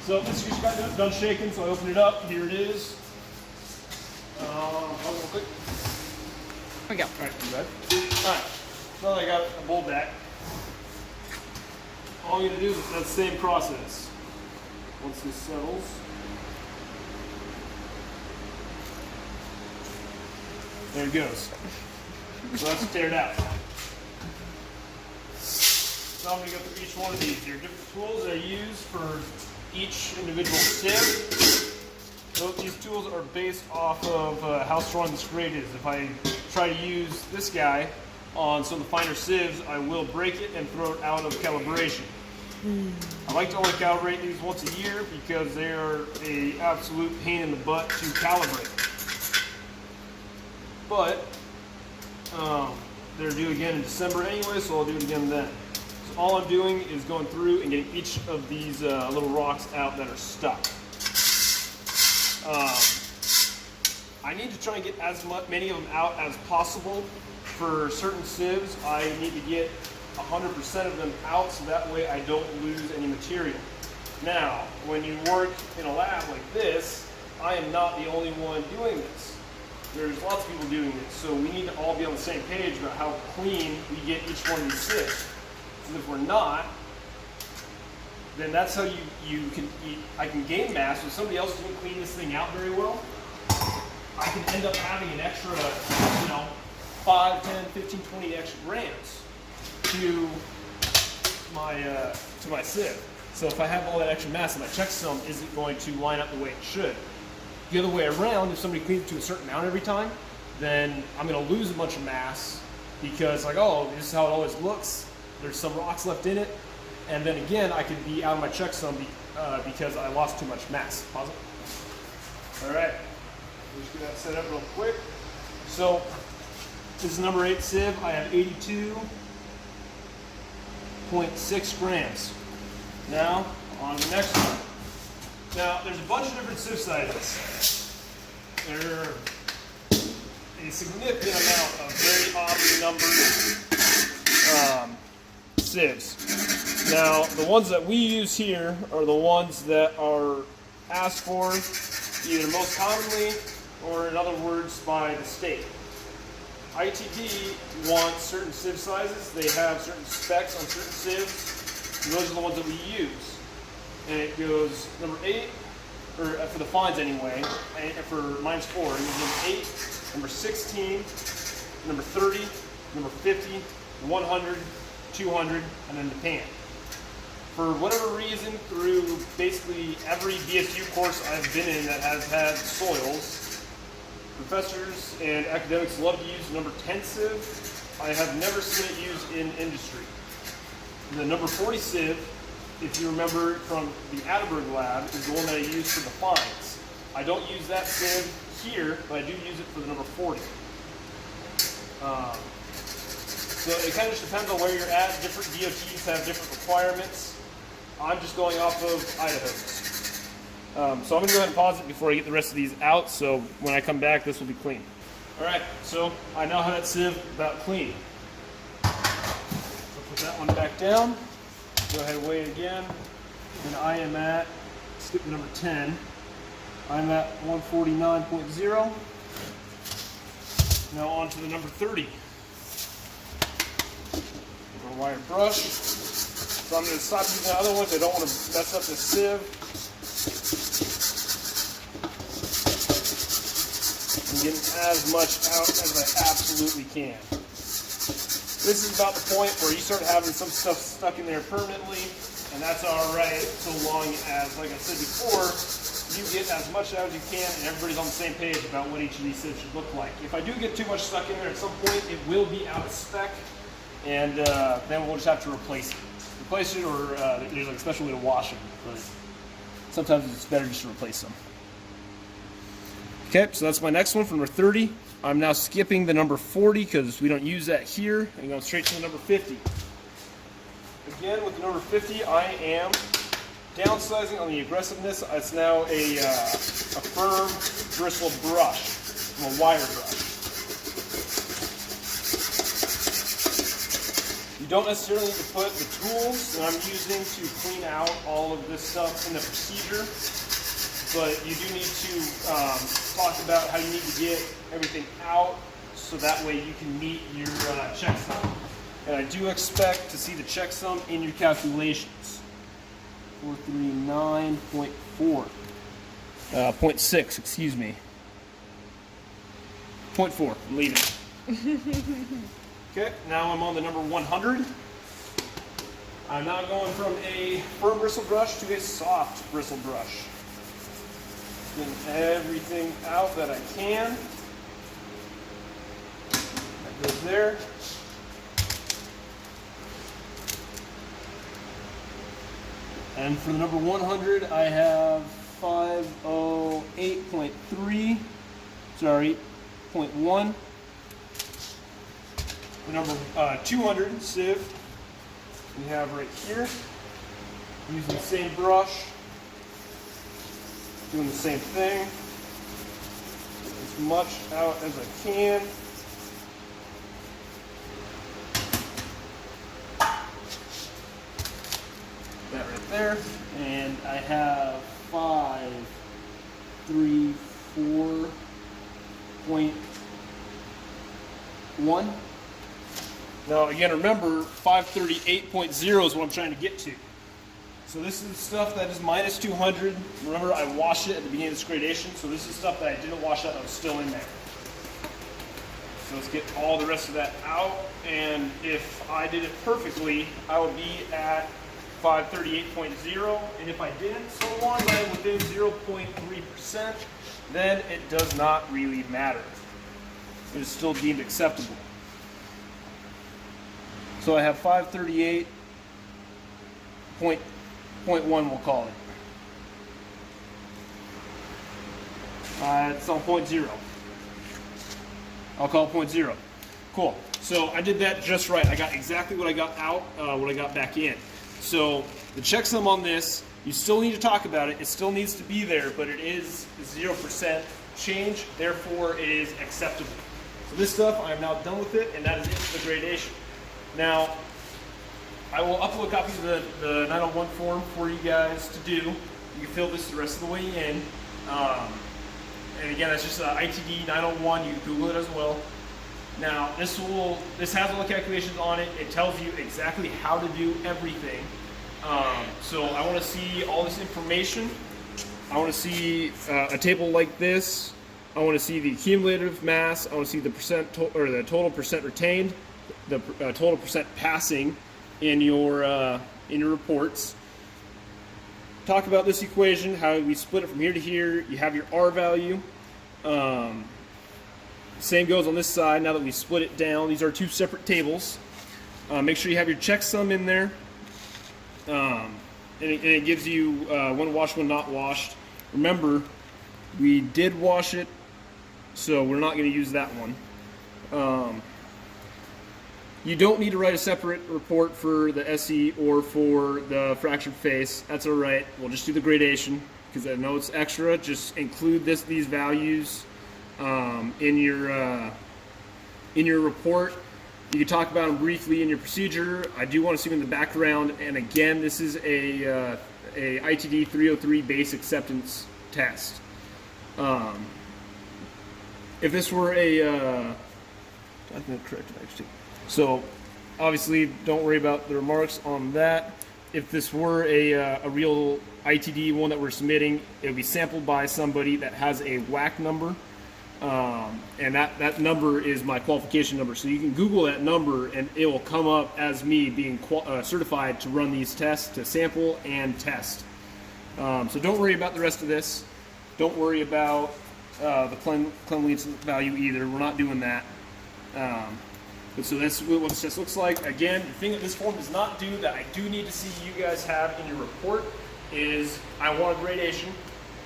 So this just got done shaking, so I open it up. Here it is. Real quick. There we go. All right, you ready? All right. Now that I got a bowl back, all you gotta do is that same process. Once this settles, there it goes. So let's tear it out. So I'm gonna go through each one of these. There are different tools that I use for each individual sieve. So these tools are based off of how strong this grate is. If I try to use this guy on some of the finer sieves, I will break it and throw it out of calibration. I like to only calibrate these once a year because they are an absolute pain in the butt to calibrate. But they're due again in December anyway, so I'll do it again then. So all I'm doing is going through and getting each of these little rocks out that are stuck. I need to try and get as many of them out as possible. For certain sieves, I need to get 100% of them out so that way I don't lose any material. Now, when you work in a lab like this, I am not the only one doing this. There's lots of people doing this, so we need to all be on the same page about how clean we get each one of these sieves. And if we're not, then that's how I can gain mass. If somebody else doesn't clean this thing out very well, I can end up having an extra, 5, 10, 15, 20 extra grams to my sieve. So if I have all that extra mass, and my checksum isn't going to line up the way it should. The other way around, if somebody cleans it to a certain amount every time, then I'm going to lose a bunch of mass because, like, oh, this is how it always looks. There's some rocks left in it, and then again, I could be out of my checksum because I lost too much mass. Pause it. All right, just get that set up real quick. So this is number 8 sieve. I have 82.6 grams. Now on to the next one. Now there's a bunch of different sieve sizes. There are a significant amount of very oddly numbered sieves. Now the ones that we use here are the ones that are asked for either most commonly or, in other words, by the state. ITD wants certain sieve sizes. They have certain specs on certain sieves. And those are the ones that we use. And it goes number 8, or for the fines anyway, and for -4, it goes number 8, number 16, number 30, number 50, 100, 200, and then the pan. For whatever reason, through basically every BSU course I've been in that has had soils, professors and academics love to use the number 10 sieve. I have never seen it used in industry. The number 40 sieve, if you remember from the Atterberg lab, is the one that I use for the fines. I don't use that sieve here, but I do use it for the number 40. So it kind of just depends on where you're at. Different DOTs have different requirements. I'm just going off of Idaho's. So I'm going to go ahead and pause it before I get the rest of these out, so when I come back, this will be clean. Alright, so I now have that sieve about clean. So put that one back down. Go ahead and weigh it again. And I am at, skip to number 10, I'm at 149.0. Now on to the number 30. A wire brush. So I'm going to stop using the other ones. I don't want to mess up the sieve. I'm getting as much out as I absolutely can. This is about the point where you start having some stuff stuck in there permanently, and that's alright so long as, like I said before, you get as much out as you can and everybody's on the same page about what each of these sieves should look like. If I do get too much stuck in there at some point, it will be out of spec, and then we'll just have to replace it. Replace it, or there's like a special way to wash them, but sometimes it's better just to replace them. Okay, so that's my next one for number 30. I'm now skipping the number 40 because we don't use that here, and going straight to the number 50. Again, with the number 50, I am downsizing on the aggressiveness. It's now a firm bristle brush from a wire brush. You don't necessarily need to put the tools that I'm using to clean out all of this stuff in the procedure, but you do need to talk about how you need to get everything out so that way you can meet your checksum. And I do expect to see the checksum in your calculations. 439.4. 0.6, excuse me. 0.4, I'm leaving. Okay, now I'm on the number 100. I'm now going from a firm bristle brush to a soft bristle brush. Getting everything out that I can. That goes there. And for the number 100, I have 508.3, sorry, 0.1. The number 200 sieve we have right here. Using the same brush, doing the same thing. Get as much out as I can. That right there. And I have 534.1. Now again, remember 538.0 is what I'm trying to get to. So this is stuff that is minus 200. Remember, I washed it at the beginning of this gradation, so this is stuff that I didn't wash out that was still in there. So let's get all the rest of that out, and if I did it perfectly, I would be at 538.0, and if I didn't, so long as I'm within 0.3%, then it does not really matter. It is still deemed acceptable. So I have 538.1, we'll call it. It's on 0.0. I'll call it 0.0. Cool. So I did that just right. I got exactly what I got out, what I got back in. So the checksum on this, you still need to talk about it. It still needs to be there, but it is 0% change. Therefore, it is acceptable. So this stuff, I am now done with it, and that is it for the gradation. Now, I will upload copies of the 901 form for you guys to do. You can fill this the rest of the way in. And again, that's just ITD 901. You can Google it as well. Now, this has all the calculations on it. It tells you exactly how to do everything. So I want to see all this information. I want to see a table like this. I want to see the cumulative mass. I want to see the the total percent retained, the total percent passing in your reports. Talk about this equation, how we split it from here to here. You have your R value. Same goes on this side. Now that we split it down, these are two separate tables. Make sure you have your checksum in there, and it gives you one washed, one not washed. Remember, we did wash it, so we're not going to use that one. You don't need to write a separate report for the SE or for the fractured face. That's all right. We'll just do the gradation because I know it's extra. Just include these values in your report. You can talk about them briefly in your procedure. I do want to see them in the background. And again, this is a ITD 303 base acceptance test. If this were I'm going to correct it actually. So obviously don't worry about the remarks on that. If this were a real ITD one that we're submitting, it would be sampled by somebody that has a WAC number. And that number is my qualification number. So you can Google that number and it will come up as me being certified to run these tests, to sample and test. So don't worry about the rest of this. Don't worry about the cleanliness value either. We're not doing that. So that's what this test looks like. Again, the thing that this form does not do that I do need to see you guys have in your report is I want a gradation.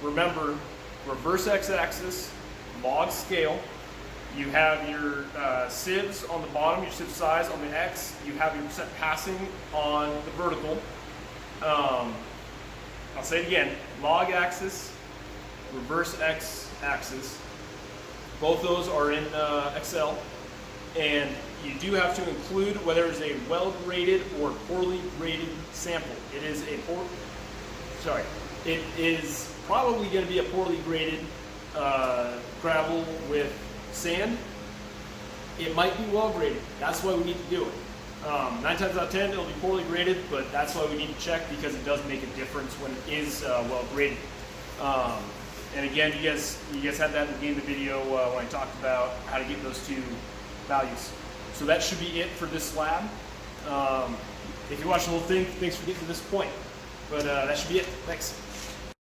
Remember, reverse x-axis, log scale. You have your sieves on the bottom, your sieve size on the x. You have your percent passing on the vertical. I'll say it again, log axis, reverse x-axis. Both those are in Excel. And you do have to include whether it's a well-graded or poorly graded sample. It is probably going to be a poorly graded gravel with sand. It might be well graded. That's why we need to do it. 9 times out of 10, it'll be poorly graded, but that's why we need to check, because it does make a difference when it is well graded. And again, you guys had that in the beginning of the video when I talked about how to get those two values. So that should be it for this slab. If you watched the whole thing, thanks for getting to this point. But that should be it. Thanks.